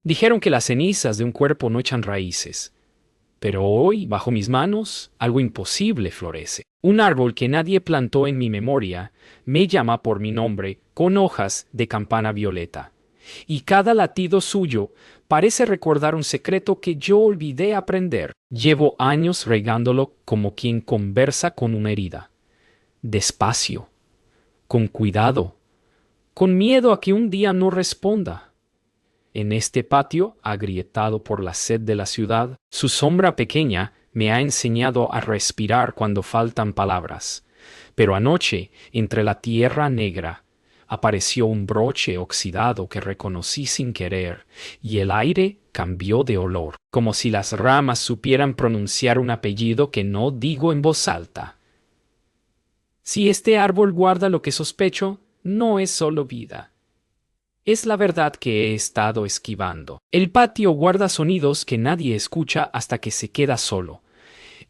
Dijeron que las cenizas de un cuerpo no echan raíces, pero hoy, bajo mis manos, algo imposible florece. Un árbol que nadie plantó en mi memoria me llama por mi nombre con hojas de campana violeta. Y cada latido suyo parece recordar un secreto que yo olvidé aprender. Llevo años regándolo como quien conversa con una herida. Despacio, con cuidado, con miedo a que un día no responda. En este patio, agrietado por la sed de la ciudad, su sombra pequeña me ha enseñado a respirar cuando faltan palabras. Pero anoche, entre la tierra negra, apareció un broche oxidado que reconocí sin querer, y el aire cambió de olor, como si las ramas supieran pronunciar un apellido que no digo en voz alta. Si este árbol guarda lo que sospecho, no es solo vida. Es la verdad que he estado esquivando. El patio guarda sonidos que nadie escucha hasta que se queda solo.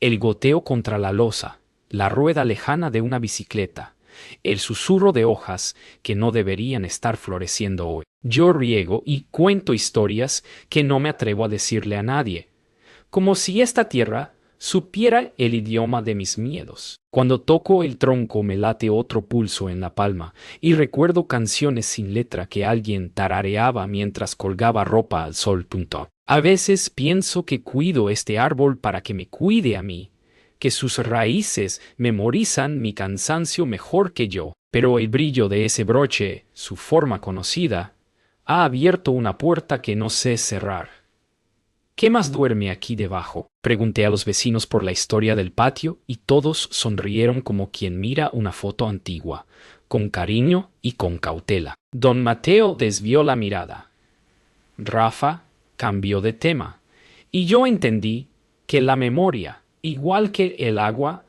El goteo contra la losa, la rueda lejana de una bicicleta, el susurro de hojas que no deberían estar floreciendo hoy. Yo riego y cuento historias que no me atrevo a decirle a nadie, como si esta tierra supiera el idioma de mis miedos. Cuando toco el tronco me late otro pulso en la palma y recuerdo canciones sin letra que alguien tarareaba mientras colgaba ropa al sol. A veces pienso que cuido este árbol para que me cuide a mí, que sus raíces memorizan mi cansancio mejor que yo, pero el brillo de ese broche, su forma conocida, ha abierto una puerta que no sé cerrar. ¿Qué más duerme aquí debajo? Pregunté a los vecinos por la historia del patio y todos sonrieron como quien mira una foto antigua, con cariño y con cautela. Don Mateo desvió la mirada. Rafa cambió de tema, y yo entendí que la memoria, igual que el agua,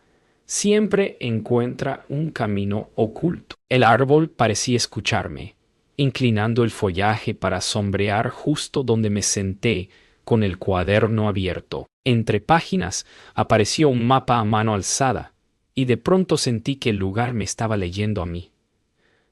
siempre encuentra un camino oculto. El árbol parecía escucharme, inclinando el follaje para sombrear justo donde me senté con el cuaderno abierto. Entre páginas apareció un mapa a mano alzada, y de pronto sentí que el lugar me estaba leyendo a mí.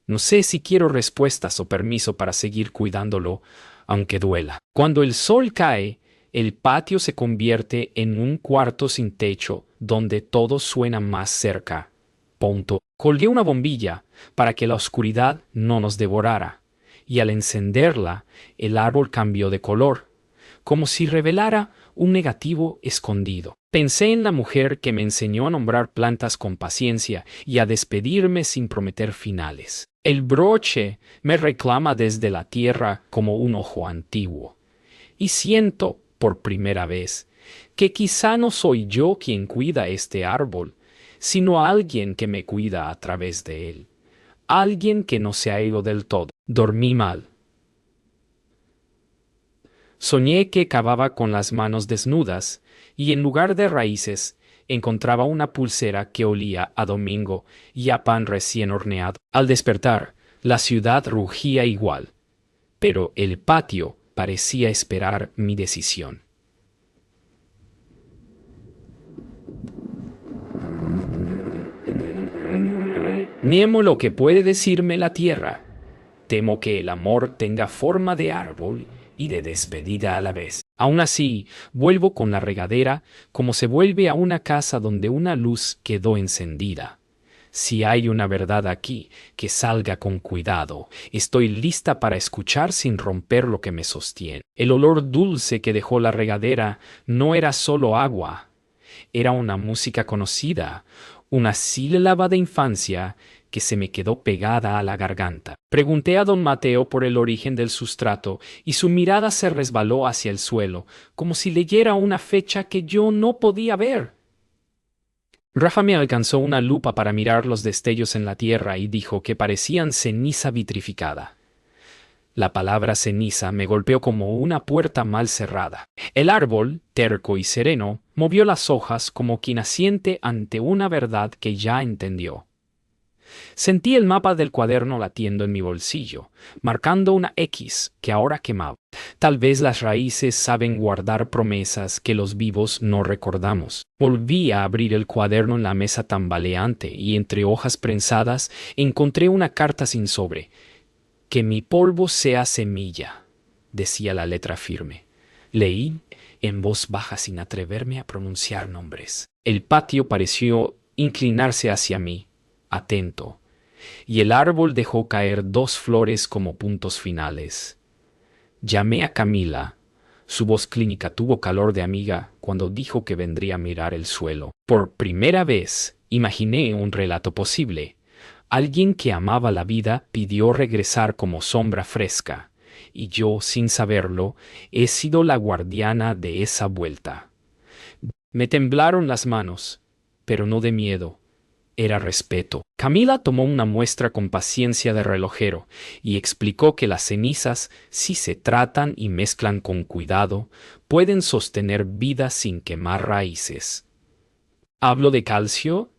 No sé si quiero respuestas o permiso para seguir cuidándolo, aunque duela. Cuando el sol cae, el patio se convierte en un cuarto sin techo donde todo suena más cerca. Punto. Colgué una bombilla para que la oscuridad no nos devorara, y al encenderla, el árbol cambió de color, como si revelara un negativo escondido. Pensé en la mujer que me enseñó a nombrar plantas con paciencia y a despedirme sin prometer finales. El broche me reclama desde la tierra como un ojo antiguo. Y siento, por primera vez, que quizá no soy yo quien cuida este árbol, sino alguien que me cuida a través de él. Alguien que no se ha ido del todo. Dormí mal. Soñé que cavaba con las manos desnudas y en lugar de raíces encontraba una pulsera que olía a domingo y a pan recién horneado. Al despertar, la ciudad rugía igual, pero el patio parecía esperar mi decisión. Temo lo que puede decirme la tierra. Temo que el amor tenga forma de árbol y de despedida a la vez. Aún así, vuelvo con la regadera como se vuelve a una casa donde una luz quedó encendida. Si hay una verdad aquí, que salga con cuidado. Estoy lista para escuchar sin romper lo que me sostiene. El olor dulce que dejó la regadera no era solo agua. Era una música conocida, una sílaba de infancia que se me quedó pegada a la garganta. Pregunté a don Mateo por el origen del sustrato y su mirada se resbaló hacia el suelo, como si leyera una fecha que yo no podía ver. Rafa me alcanzó una lupa para mirar los destellos en la tierra y dijo que parecían ceniza vitrificada. La palabra ceniza me golpeó como una puerta mal cerrada. El árbol, terco y sereno, movió las hojas como quien asiente ante una verdad que ya entendió. Sentí el mapa del cuaderno latiendo en mi bolsillo, marcando una X que ahora quemaba. Tal vez las raíces saben guardar promesas que los vivos no recordamos. Volví a abrir el cuaderno en la mesa tambaleante y entre hojas prensadas encontré una carta sin sobre. Que mi polvo sea semilla. decía la letra firme. Leí en voz baja sin atreverme a pronunciar nombres. El patio pareció inclinarse hacia mí, atento, y el árbol dejó caer 2 flores como puntos finales. Llamé a Camila. Su voz clínica tuvo calor de amiga cuando dijo que vendría a mirar el suelo. Por primera vez, imaginé un relato posible. Alguien que amaba la vida pidió regresar como sombra fresca, y yo, sin saberlo, he sido la guardiana de esa vuelta. Me temblaron las manos, pero no de miedo. Era respeto. Camila tomó una muestra con paciencia de relojero y explicó que las cenizas, si se tratan y mezclan con cuidado, pueden sostener vida sin quemar raíces. Hablo de calcio,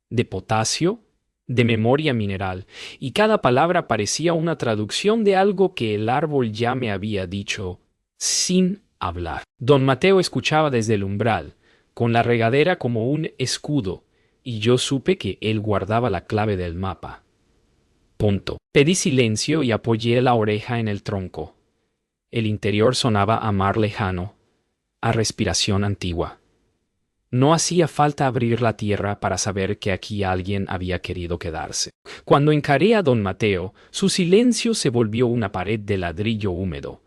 de potasio, de memoria mineral, y cada palabra parecía una traducción de algo que el árbol ya me había dicho, sin hablar. Don Mateo escuchaba desde el umbral, con la regadera como un escudo, y yo supe que él guardaba la clave del mapa. Punto. Pedí silencio y apoyé la oreja en el tronco. El interior sonaba a mar lejano, a respiración antigua. No hacía falta abrir la tierra para saber que aquí alguien había querido quedarse. Cuando encaré a don Mateo, su silencio se volvió una pared de ladrillo húmedo.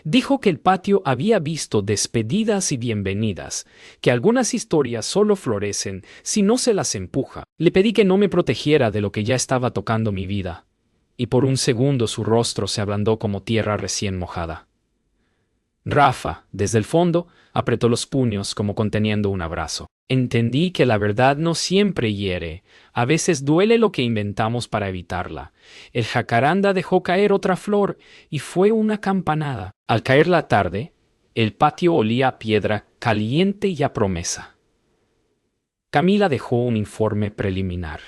Dijo que el patio había visto despedidas y bienvenidas, que algunas historias solo florecen si no se las empuja. Le pedí que no me protegiera de lo que ya estaba tocando mi vida, y por un segundo su rostro se ablandó como tierra recién mojada. Rafa, desde el fondo, apretó los puños como conteniendo un abrazo. Entendí que la verdad no siempre hiere, a veces duele lo que inventamos para evitarla. El jacaranda dejó caer otra flor y fue una campanada. Al caer la tarde, el patio olía a piedra caliente y a promesa. Camila dejó un informe preliminar.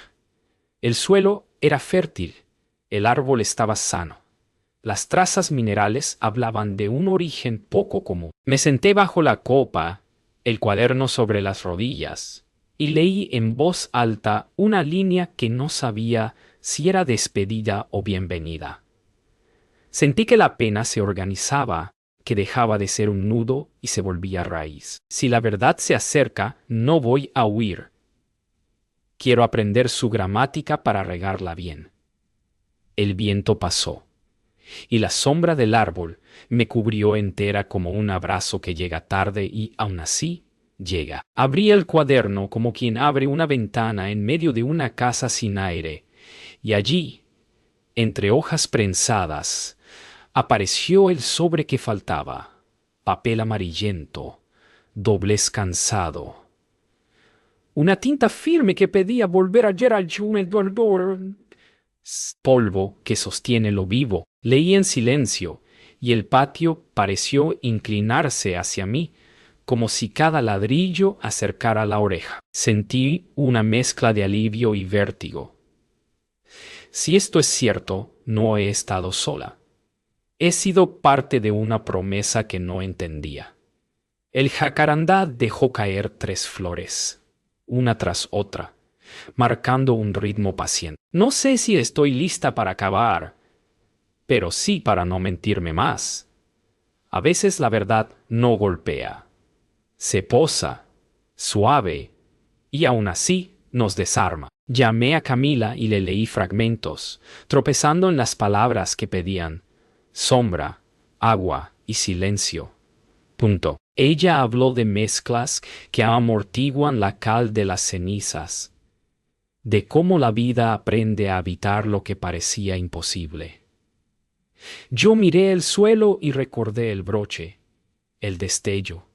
El suelo era fértil, el árbol estaba sano. Las trazas minerales hablaban de un origen poco común. Me senté bajo la copa, el cuaderno sobre las rodillas, y leí en voz alta una línea que no sabía si era despedida o bienvenida. Sentí que la pena se organizaba, que dejaba de ser un nudo y se volvía raíz. Si la verdad se acerca, no voy a huir. Quiero aprender su gramática para regarla bien. El viento pasó, y la sombra del árbol me cubrió entera como un abrazo que llega tarde y aún así llega. Abrí el cuaderno como quien abre una ventana en medio de una casa sin aire, y allí, entre hojas prensadas, apareció el sobre que faltaba, papel amarillento, doblez cansado. Una tinta firme que pedía volver ayer al polvo que sostiene lo vivo. Leí en silencio, y el patio pareció inclinarse hacia mí, como si cada ladrillo acercara la oreja. Sentí una mezcla de alivio y vértigo. Si esto es cierto, no he estado sola. He sido parte de una promesa que no entendía. El jacarandá dejó caer 3 flores, una tras otra, marcando un ritmo paciente. No sé si estoy lista para acabar, pero sí para no mentirme más. A veces la verdad no golpea. Se posa, suave, y aún así nos desarma. Llamé a Camila y le leí fragmentos, tropezando en las palabras que pedían sombra, agua y silencio. Punto. Ella habló de mezclas que amortiguan la cal de las cenizas, de cómo la vida aprende a habitar lo que parecía imposible. Yo miré el suelo y recordé el broche, el destello,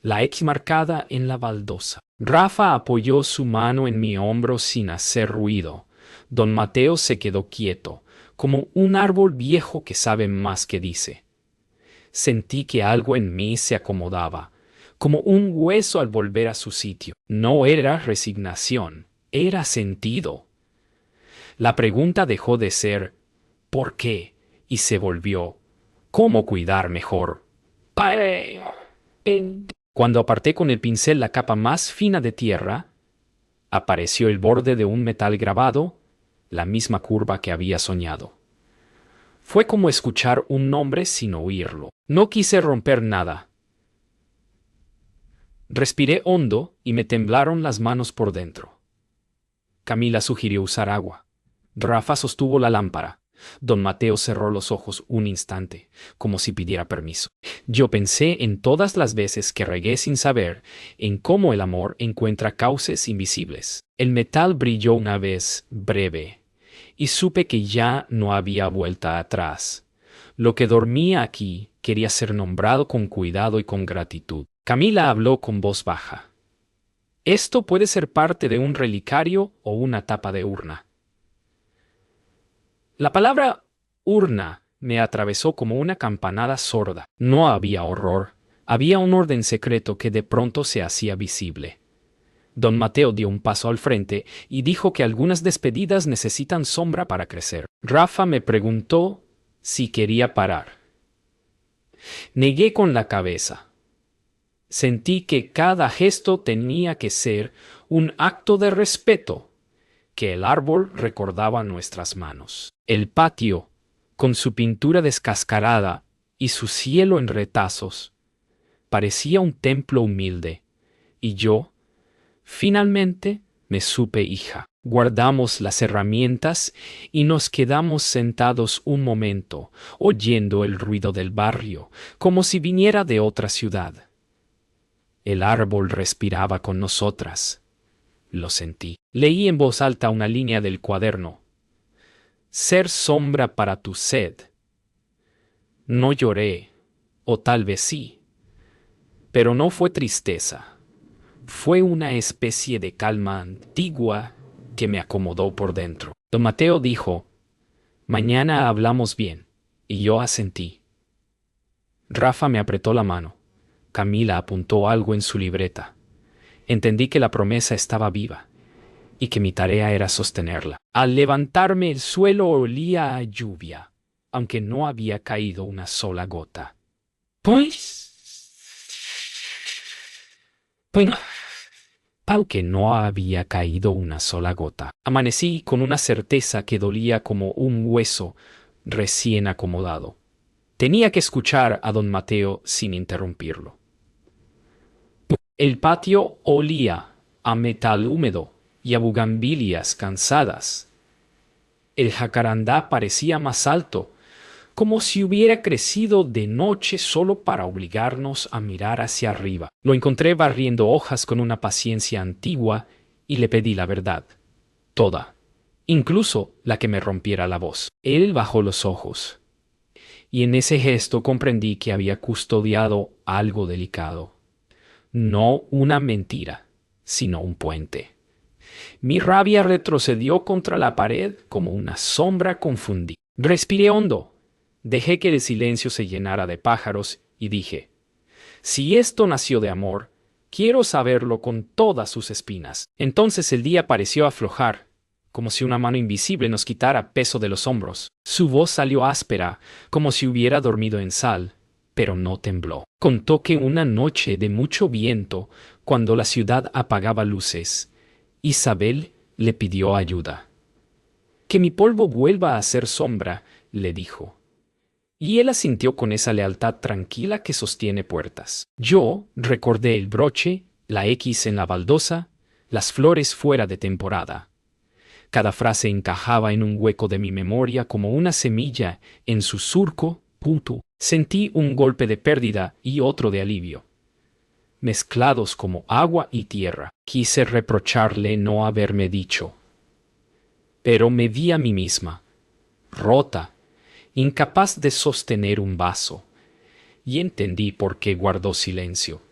la X marcada en la baldosa. Rafa apoyó su mano en mi hombro sin hacer ruido. Don Mateo se quedó quieto, como un árbol viejo que sabe más que dice. Sentí que algo en mí se acomodaba, como un hueso al volver a su sitio. No era resignación, era sentido. La pregunta dejó de ser ¿por qué? Y se volvió ¿cómo cuidar mejor? Cuando aparté con el pincel la capa más fina de tierra, apareció el borde de un metal grabado, la misma curva que había soñado. Fue como escuchar un nombre sin oírlo. No quise romper nada. Respiré hondo y me temblaron las manos por dentro. Camila sugirió usar agua. Rafa sostuvo la lámpara. Don Mateo cerró los ojos un instante, como si pidiera permiso. Yo pensé en todas las veces que regué sin saber, en cómo el amor encuentra cauces invisibles. El metal brilló una vez breve, y supe que ya no había vuelta atrás. Lo que dormía aquí quería ser nombrado con cuidado y con gratitud. Camila habló con voz baja. Esto puede ser parte de un relicario o una tapa de urna. La palabra urna me atravesó como una campanada sorda. No había horror, había un orden secreto que de pronto se hacía visible. Don Mateo dio un paso al frente y dijo que algunas despedidas necesitan sombra para crecer. Rafa me preguntó si quería parar. Negué con la cabeza. Sentí que cada gesto tenía que ser un acto de respeto, que el árbol recordaba nuestras manos. El patio, con su pintura descascarada y su cielo en retazos, parecía un templo humilde, y yo, finalmente, me supe hija. Guardamos las herramientas y nos quedamos sentados un momento, oyendo el ruido del barrio, como si viniera de otra ciudad. El árbol respiraba con nosotras. Lo sentí. Leí en voz alta una línea del cuaderno. Ser sombra para tu sed. No lloré, o tal vez sí, pero no fue tristeza. Fue una especie de calma antigua que me acomodó por dentro. Don Mateo dijo, mañana hablamos bien, y yo asentí. Rafa me apretó la mano. Camila apuntó algo en su libreta. Entendí que la promesa estaba viva y que mi tarea era sostenerla. Al levantarme el suelo olía a lluvia, aunque no había caído una sola gota. Aunque no había caído una sola gota. Amanecí con una certeza que dolía como un hueso recién acomodado. Tenía que escuchar a don Mateo sin interrumpirlo. El patio olía a metal húmedo y a bugambilias cansadas. El jacarandá parecía más alto, como si hubiera crecido de noche solo para obligarnos a mirar hacia arriba. Lo encontré barriendo hojas con una paciencia antigua y le pedí la verdad. Toda, incluso la que me rompiera la voz. Él bajó los ojos, y en ese gesto comprendí que había custodiado algo delicado. No una mentira, sino un puente. Mi rabia retrocedió contra la pared como una sombra confundida. Respiré hondo. Dejé que el silencio se llenara de pájaros y dije, si esto nació de amor, quiero saberlo con todas sus espinas. Entonces el día pareció aflojar, como si una mano invisible nos quitara peso de los hombros. Su voz salió áspera, como si hubiera dormido en sal, pero no tembló. Contó que una noche de mucho viento, cuando la ciudad apagaba luces, Isabel le pidió ayuda. Que mi polvo vuelva a ser sombra, le dijo. Y él asintió con esa lealtad tranquila que sostiene puertas. Yo recordé el broche, la X en la baldosa, las flores fuera de temporada. Cada frase encajaba en un hueco de mi memoria como una semilla en su surco. Sentí un golpe de pérdida y otro de alivio, mezclados como agua y tierra. Quise reprocharle no haberme dicho, pero me vi a mí misma, rota, incapaz de sostener un vaso, y entendí por qué guardó silencio,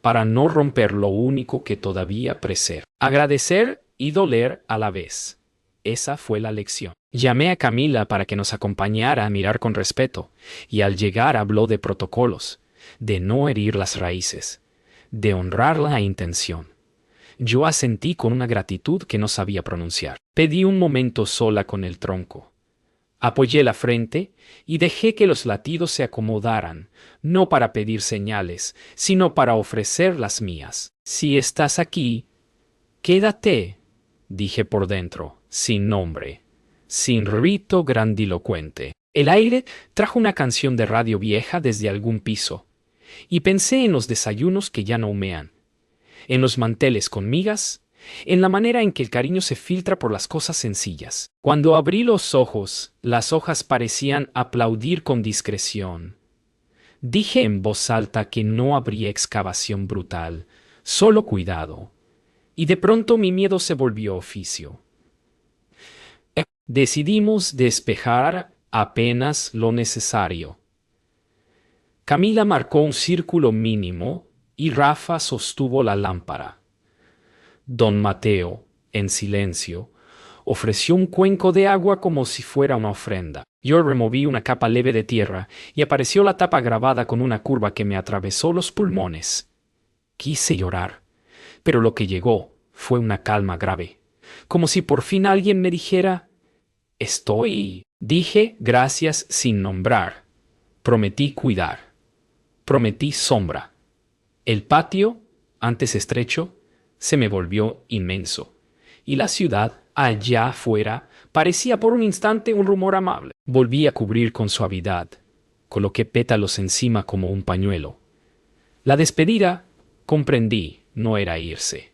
para no romper lo único que todavía preserva. Agradecer y doler a la vez. Esa fue la lección. Llamé a Camila para que nos acompañara a mirar con respeto, y al llegar habló de protocolos, de no herir las raíces, de honrar la intención. Yo asentí con una gratitud que no sabía pronunciar. Pedí un momento sola con el tronco. Apoyé la frente y dejé que los latidos se acomodaran, no para pedir señales, sino para ofrecer las mías. Si estás aquí, quédate, dije por dentro, sin nombre, sin rito grandilocuente. El aire trajo una canción de radio vieja desde algún piso, y pensé en los desayunos que ya no humean, en los manteles con migas, en la manera en que el cariño se filtra por las cosas sencillas. Cuando abrí los ojos, las hojas parecían aplaudir con discreción. Dije en voz alta que no habría excavación brutal, solo cuidado. Y de pronto mi miedo se volvió oficio. Decidimos despejar apenas lo necesario. Camila marcó un círculo mínimo y Rafa sostuvo la lámpara. Don Mateo, en silencio, ofreció un cuenco de agua como si fuera una ofrenda. Yo removí una capa leve de tierra y apareció la tapa grabada con una curva que me atravesó los pulmones. Quise llorar, pero lo que llegó fue una calma grave, como si por fin alguien me dijera: «Estoy». Dije gracias sin nombrar. Prometí cuidar. Prometí sombra. El patio, antes estrecho, se me volvió inmenso, y la ciudad, allá afuera, parecía por un instante un rumor amable. Volví a cubrir con suavidad. Coloqué pétalos encima como un pañuelo. La despedida, comprendí, no era irse.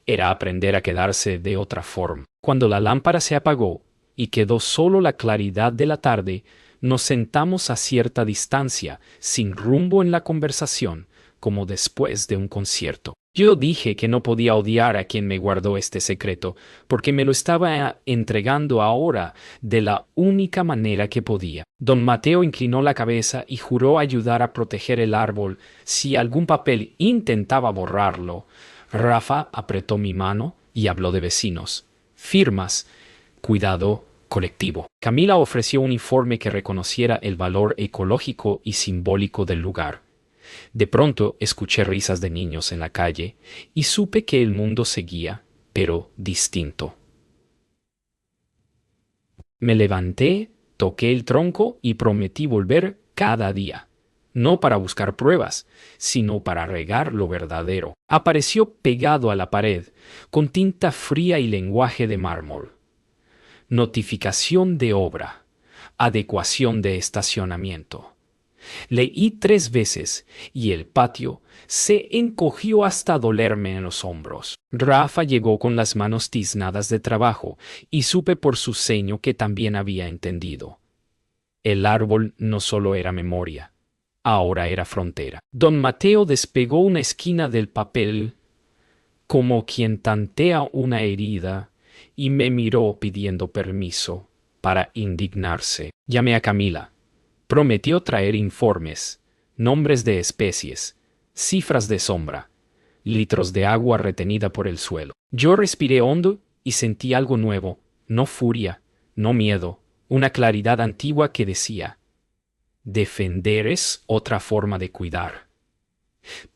Era aprender a quedarse de otra forma. Cuando la lámpara se apagó y quedó solo la claridad de la tarde, nos sentamos a cierta distancia, sin rumbo en la conversación, como después de un concierto. Yo dije que no podía odiar a quien me guardó este secreto, porque me lo estaba entregando ahora de la única manera que podía. Don Mateo inclinó la cabeza y juró ayudar a proteger el árbol si algún papel intentaba borrarlo. Rafa apretó mi mano y habló de vecinos, firmas, cuidado colectivo. Camila ofreció un informe que reconociera el valor ecológico y simbólico del lugar. De pronto escuché risas de niños en la calle y supe que el mundo seguía, pero distinto. Me levanté, toqué el tronco y prometí volver cada día. No para buscar pruebas, sino para regar lo verdadero. Apareció pegado a la pared, con tinta fría y lenguaje de mármol. Notificación de obra. Adecuación de estacionamiento. Leí 3 veces y el patio se encogió hasta dolerme en los hombros. Rafa llegó con las manos tiznadas de trabajo y supe por su ceño que también había entendido. El árbol no solo era memoria, ahora era frontera. Don Mateo despegó una esquina del papel como quien tantea una herida y me miró pidiendo permiso para indignarse. Llamé a Camila. Prometió traer informes, nombres de especies, cifras de sombra, litros de agua retenida por el suelo. Yo respiré hondo y sentí algo nuevo, no furia, no miedo, una claridad antigua que decía: defender es otra forma de cuidar.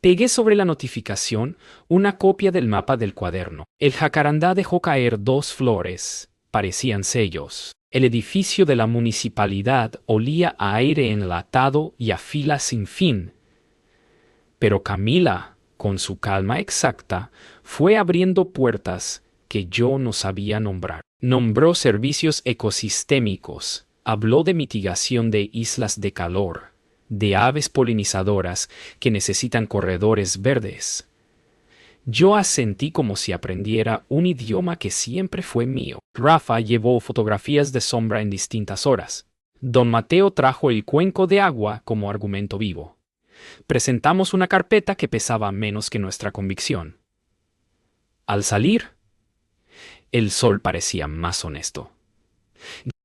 Pegué sobre la notificación una copia del mapa del cuaderno. El jacarandá dejó caer 2 flores, parecían sellos. El edificio de la municipalidad olía a aire enlatado y a fila sin fin. Pero Camila, con su calma exacta, fue abriendo puertas que yo no sabía nombrar. Nombró servicios ecosistémicos, habló de mitigación de islas de calor, de aves polinizadoras que necesitan corredores verdes. Yo asentí como si aprendiera un idioma que siempre fue mío. Rafa llevó fotografías de sombra en distintas horas. Don Mateo trajo el cuenco de agua como argumento vivo. Presentamos una carpeta que pesaba menos que nuestra convicción. Al salir, el sol parecía más honesto.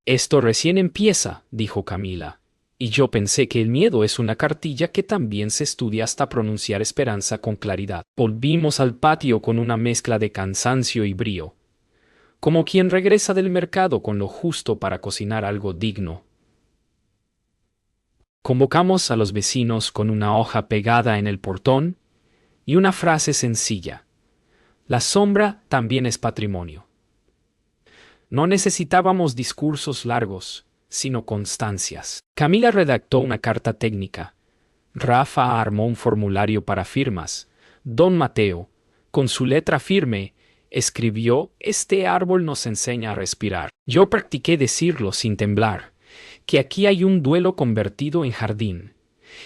«Esto recién empieza», dijo Camila. Y yo pensé que el miedo es una cartilla que también se estudia hasta pronunciar esperanza con claridad. Volvimos al patio con una mezcla de cansancio y brío, como quien regresa del mercado con lo justo para cocinar algo digno. Convocamos a los vecinos con una hoja pegada en el portón y una frase sencilla: la sombra también es patrimonio. No necesitábamos discursos largos, sino constancias. Camila redactó una carta técnica. Rafa armó un formulario para firmas. Don Mateo, con su letra firme, escribió: «Este árbol nos enseña a respirar». Yo practiqué decirlo sin temblar. que aquí hay un duelo convertido en jardín,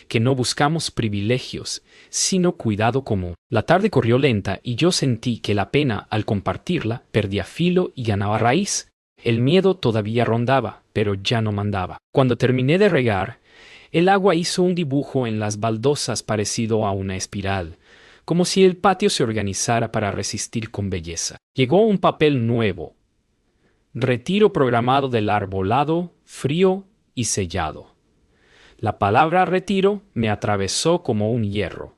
que no buscamos privilegios, sino cuidado común. La tarde corrió lenta y yo sentí que la pena, al compartirla, perdía filo y ganaba raíz. El miedo todavía rondaba, pero ya no mandaba. Cuando terminé de regar, el agua hizo un dibujo en las baldosas parecido a una espiral, como si el patio se organizara para resistir con belleza. Llegó un papel nuevo. Retiro programado del arbolado, frío y sellado. La palabra retiro me atravesó como un hierro.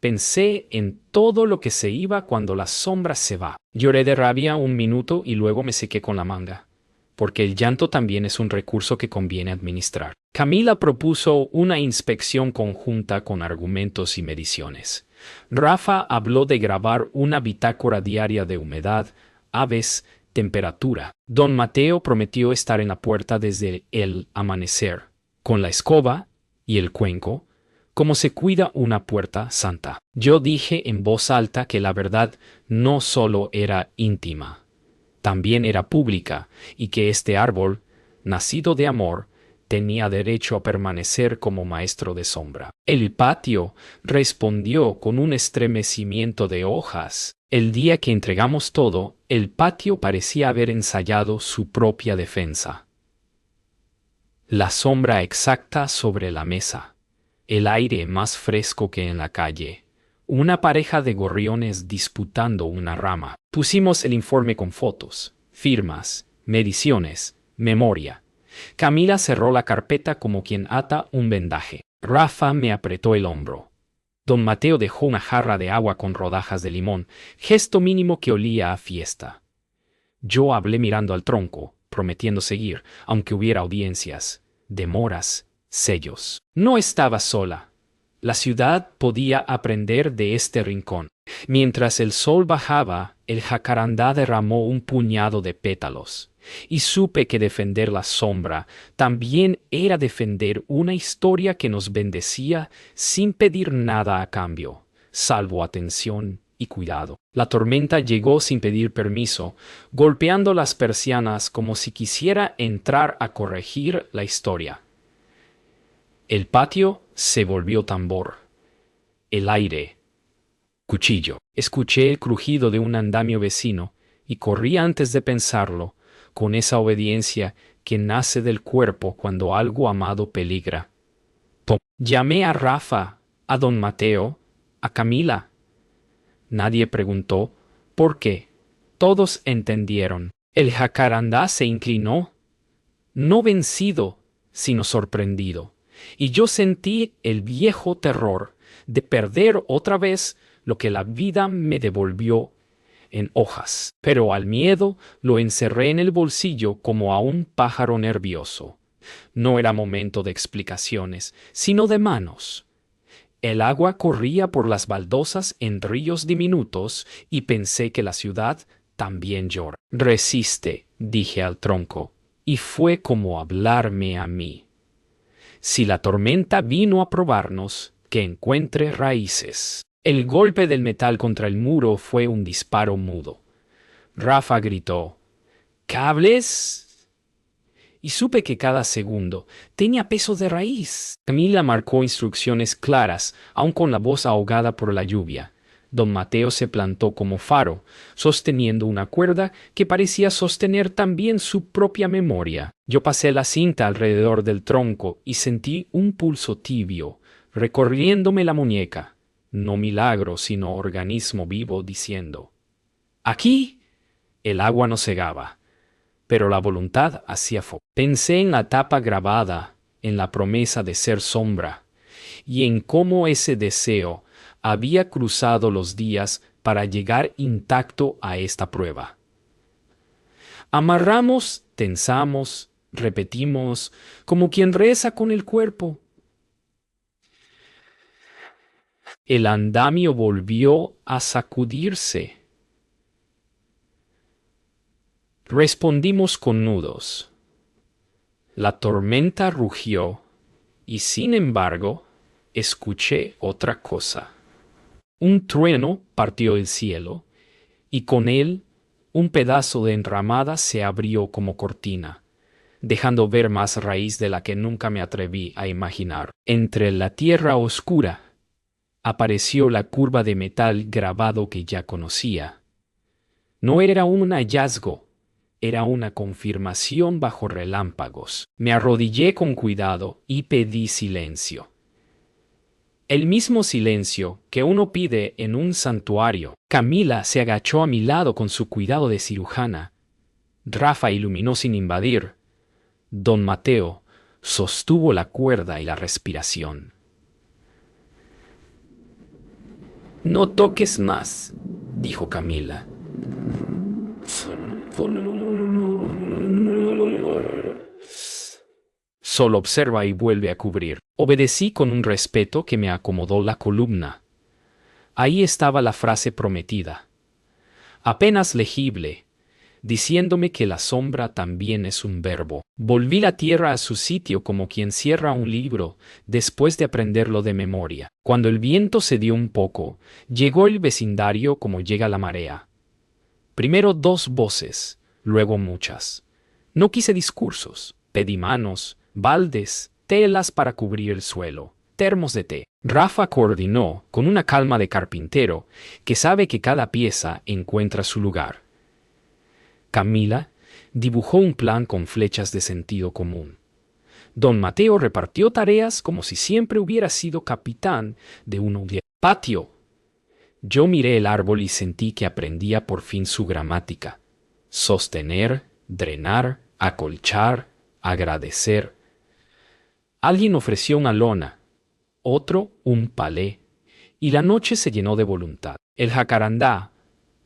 Pensé en todo lo que se iba cuando la sombra se va. Lloré de rabia un minuto y luego me sequé con la manga, porque el llanto también es un recurso que conviene administrar. Camila propuso una inspección conjunta con argumentos y mediciones. Rafa habló de grabar una bitácora diaria de humedad, aves, temperatura. Don Mateo prometió estar en la puerta desde el amanecer, con la escoba y el cuenco, como se cuida una puerta santa. Yo dije en voz alta que la verdad no solo era íntima, también era pública, y que este árbol, nacido de amor, tenía derecho a permanecer como maestro de sombra. El patio respondió con un estremecimiento de hojas. El día que entregamos todo, el patio parecía haber ensayado su propia defensa. La sombra exacta sobre la mesa, el aire más fresco que en la calle, una pareja de gorriones disputando una rama. Pusimos el informe con fotos, firmas, mediciones, memoria. Camila cerró la carpeta como quien ata un vendaje. Rafa me apretó el hombro. Don Mateo dejó una jarra de agua con rodajas de limón, gesto mínimo que olía a fiesta. Yo hablé mirando al tronco, prometiendo seguir, aunque hubiera audiencias, demoras, sellos. No estaba sola. La ciudad podía aprender de este rincón. Mientras el sol bajaba, el jacarandá derramó un puñado de pétalos, y supe que defender la sombra también era defender una historia que nos bendecía sin pedir nada a cambio, salvo atención y cuidado. La tormenta llegó sin pedir permiso, golpeando las persianas como si quisiera entrar a corregir la historia. El patio se volvió tambor. El aire, cuchillo. Escuché el crujido de un andamio vecino y corrí antes de pensarlo, con esa obediencia que nace del cuerpo cuando algo amado peligra. ¡Pum! Llamé a Rafa, a don Mateo, a Camila. Nadie preguntó por qué. Todos entendieron. El jacarandá se inclinó, no vencido, sino sorprendido, y yo sentí el viejo terror de perder otra vez lo que la vida me devolvió en hojas. Pero al miedo lo encerré en el bolsillo como a un pájaro nervioso. No era momento de explicaciones, sino de manos. El agua corría por las baldosas en ríos diminutos y pensé que la ciudad también llora. Resiste, dije al tronco, y fue como hablarme a mí. Si la tormenta vino a probarnos, que encuentre raíces. El golpe del metal contra el muro fue un disparo mudo. Rafa gritó, ¿cables? Y supe que cada segundo tenía peso de raíz. Camila marcó instrucciones claras, aun con la voz ahogada por la lluvia. Don Mateo se plantó como faro, sosteniendo una cuerda que parecía sostener también su propia memoria. Yo pasé la cinta alrededor del tronco y sentí un pulso tibio, recorriéndome la muñeca. No milagro, sino organismo vivo diciendo, «Aquí». El agua no cegaba, pero la voluntad hacía fuego. Pensé en la tapa grabada, en la promesa de ser sombra, y en cómo ese deseo había cruzado los días para llegar intacto a esta prueba. Amarramos, tensamos, repetimos, como quien reza con el cuerpo. El andamio volvió a sacudirse. Respondimos con nudos. La tormenta rugió y, sin embargo, escuché otra cosa. Un trueno partió el cielo y con él un pedazo de enramada se abrió como cortina. dejando ver más raíz de la que nunca me atreví a imaginar. Entre la tierra oscura apareció la curva de metal grabado que ya conocía. No era un hallazgo, era una confirmación bajo relámpagos. Me arrodillé con cuidado y pedí silencio. El mismo silencio que uno pide en un santuario. Camila se agachó a mi lado con su cuidado de cirujana. Rafa iluminó sin invadir. Don Mateo sostuvo la cuerda y la respiración. No toques más, dijo Camila. Solo observa y vuelve a cubrir. Obedecí con un respeto que me acomodó la columna. Ahí estaba la frase prometida, apenas legible, diciéndome que la sombra también es un verbo. Volví la tierra a su sitio como quien cierra un libro después de aprenderlo de memoria. Cuando el viento cedió un poco, llegó el vecindario como llega la marea. Primero 2 voces, luego muchas. No quise discursos, pedí manos, baldes, telas para cubrir el suelo, termos de té. Rafa coordinó con una calma de carpintero que sabe que cada pieza encuentra su lugar. Camila dibujó un plan con flechas de sentido común. Don Mateo repartió tareas como si siempre hubiera sido capitán de un patio. Yo miré el árbol y sentí que aprendía por fin su gramática. Sostener, drenar, acolchar, agradecer. Alguien ofreció una lona, otro un palé, y la noche se llenó de voluntad. El jacarandá,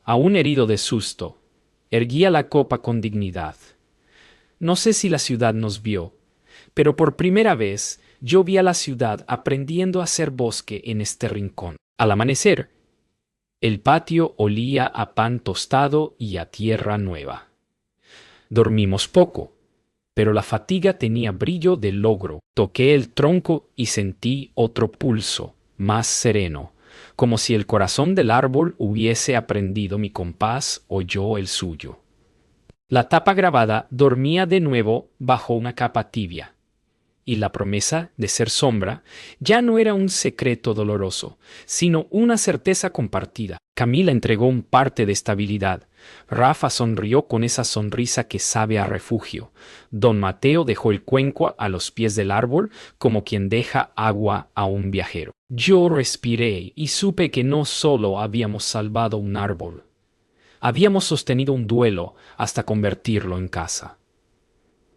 aún herido de susto, erguía la copa con dignidad. No sé si la ciudad nos vio, pero por primera vez yo vi a la ciudad aprendiendo a hacer bosque en este rincón. Al amanecer, el patio olía a pan tostado y a tierra nueva. Dormimos poco, pero la fatiga tenía brillo de logro. Toqué el tronco y sentí otro pulso, más sereno, como si el corazón del árbol hubiese aprendido mi compás o yo el suyo. La tapa grabada dormía de nuevo bajo una capa tibia, y la promesa de ser sombra ya no era un secreto doloroso, sino una certeza compartida. Camila entregó un parte de estabilidad. Rafa sonrió con esa sonrisa que sabe a refugio. Don Mateo dejó el cuenco a los pies del árbol como quien deja agua a un viajero. Yo respiré y supe que no solo habíamos salvado un árbol, habíamos sostenido un duelo hasta convertirlo en casa.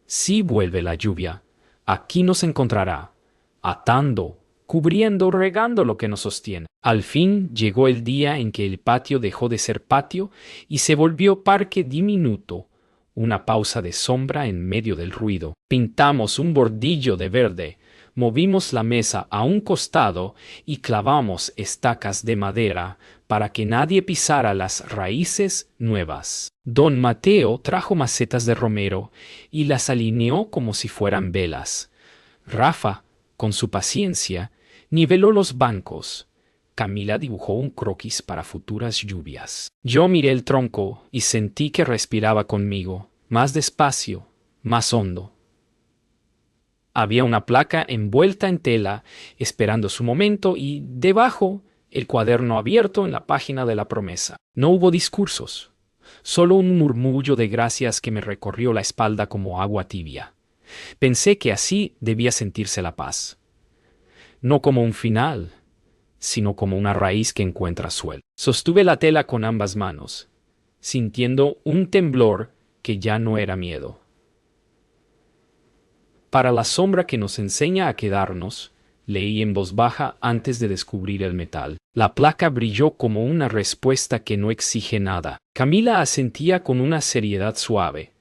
Si vuelve la lluvia, aquí nos encontrará, atando, cubriendo, regando lo que nos sostiene. Al fin llegó el día en que el patio dejó de ser patio y se volvió parque diminuto, una pausa de sombra en medio del ruido. Pintamos un bordillo de verde, movimos la mesa a un costado y clavamos estacas de madera para que nadie pisara las raíces nuevas. Don Mateo trajo macetas de romero y las alineó como si fueran velas. Rafa, con su paciencia, niveló los bancos. Camila dibujó un croquis para futuras lluvias. Yo miré el tronco y sentí que respiraba conmigo, más despacio, más hondo. Había una placa envuelta en tela, esperando su momento, y debajo el cuaderno abierto en la página de la promesa. No hubo discursos, solo un murmullo de gracias que me recorrió la espalda como agua tibia. Pensé que así debía sentirse la paz. No como un final, sino como una raíz que encuentra suelo. Sostuve la tela con ambas manos, sintiendo un temblor que ya no era miedo. Para la sombra que nos enseña a quedarnos, leí en voz baja antes de descubrir el metal. La placa brilló como una respuesta que no exige nada. Camila asentía con una seriedad suave.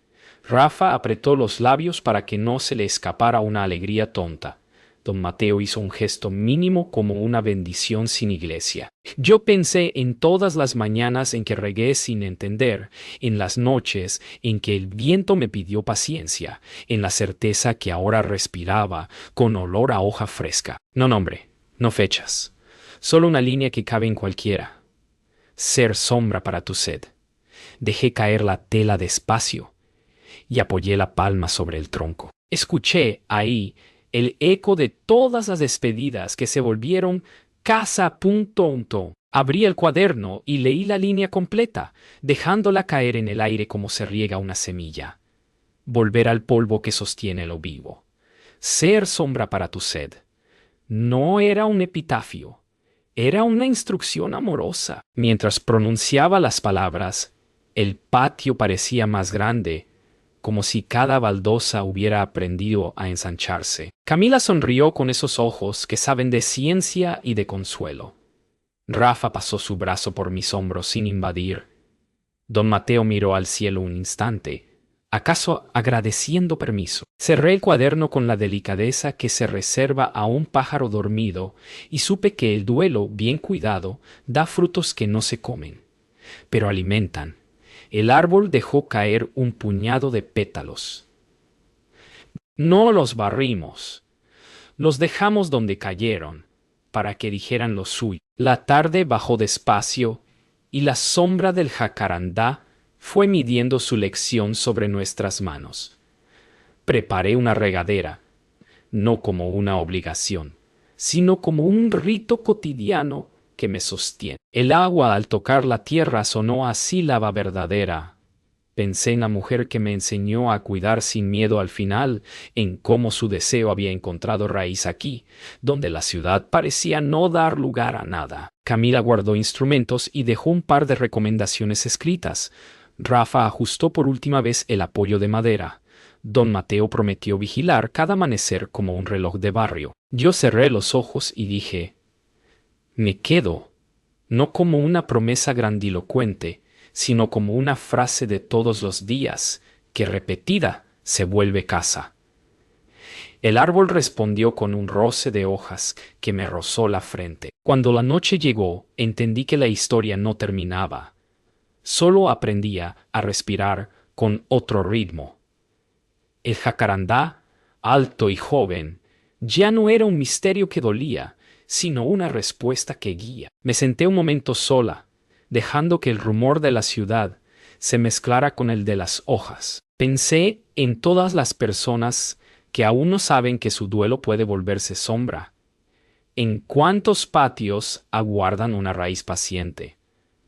Rafa apretó los labios para que no se le escapara una alegría tonta. Don Mateo hizo un gesto mínimo como una bendición sin iglesia. Yo pensé en todas las mañanas en que regué sin entender, en las noches en que el viento me pidió paciencia, en la certeza que ahora respiraba con olor a hoja fresca. No nombre, no fechas, solo una línea que cabe en cualquiera. Ser sombra para tu sed. Dejé caer la tela despacio y apoyé la palma sobre el tronco. Escuché ahí el eco de todas las despedidas que se volvieron casa. Abrí el cuaderno y leí la línea completa, dejándola caer en el aire como se riega una semilla. Volver al polvo que sostiene lo vivo. Ser sombra para tu sed. No era un epitafio, era una instrucción amorosa. Mientras pronunciaba las palabras, el patio parecía más grande, como si cada baldosa hubiera aprendido a ensancharse. Camila sonrió con esos ojos que saben de ciencia y de consuelo. Rafa pasó su brazo por mis hombros sin invadir. Don Mateo miró al cielo un instante, acaso agradeciendo permiso. Cerré el cuaderno con la delicadeza que se reserva a un pájaro dormido y supe que el duelo, bien cuidado, da frutos que no se comen, pero alimentan. El árbol dejó caer un puñado de pétalos. No los barrimos, los dejamos donde cayeron, para que dijeran lo suyo. La tarde bajó despacio y la sombra del jacarandá fue midiendo su lección sobre nuestras manos. Preparé una regadera, no como una obligación, sino como un rito cotidiano que me sostiene. El agua al tocar la tierra sonó a sílaba verdadera. Pensé en la mujer que me enseñó a cuidar sin miedo al final, en cómo su deseo había encontrado raíz aquí, donde la ciudad parecía no dar lugar a nada. Camila guardó instrumentos y dejó un par de recomendaciones escritas. Rafa ajustó por última vez el apoyo de madera. Don Mateo prometió vigilar cada amanecer como un reloj de barrio. Yo cerré los ojos y dije, me quedo, no como una promesa grandilocuente, sino como una frase de todos los días, que repetida se vuelve casa. El árbol respondió con un roce de hojas que me rozó la frente. Cuando la noche llegó, entendí que la historia no terminaba. Solo aprendía a respirar con otro ritmo. El jacarandá, alto y joven, ya no era un misterio que dolía, sino una respuesta que guía. Me senté un momento sola, dejando que el rumor de la ciudad se mezclara con el de las hojas. Pensé en todas las personas que aún no saben que su duelo puede volverse sombra. En cuántos patios aguardan una raíz paciente.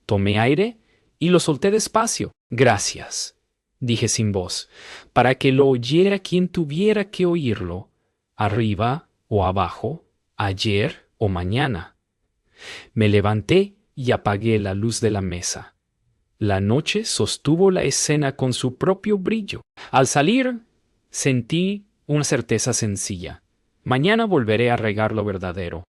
Tomé aire y lo solté despacio. Gracias, dije sin voz, para que lo oyera quien tuviera que oírlo, arriba o abajo, ayer o mañana. Me levanté y apagué la luz de la mesa. La noche sostuvo la escena con su propio brillo. Al salir, sentí una certeza sencilla. Mañana volveré a regar lo verdadero.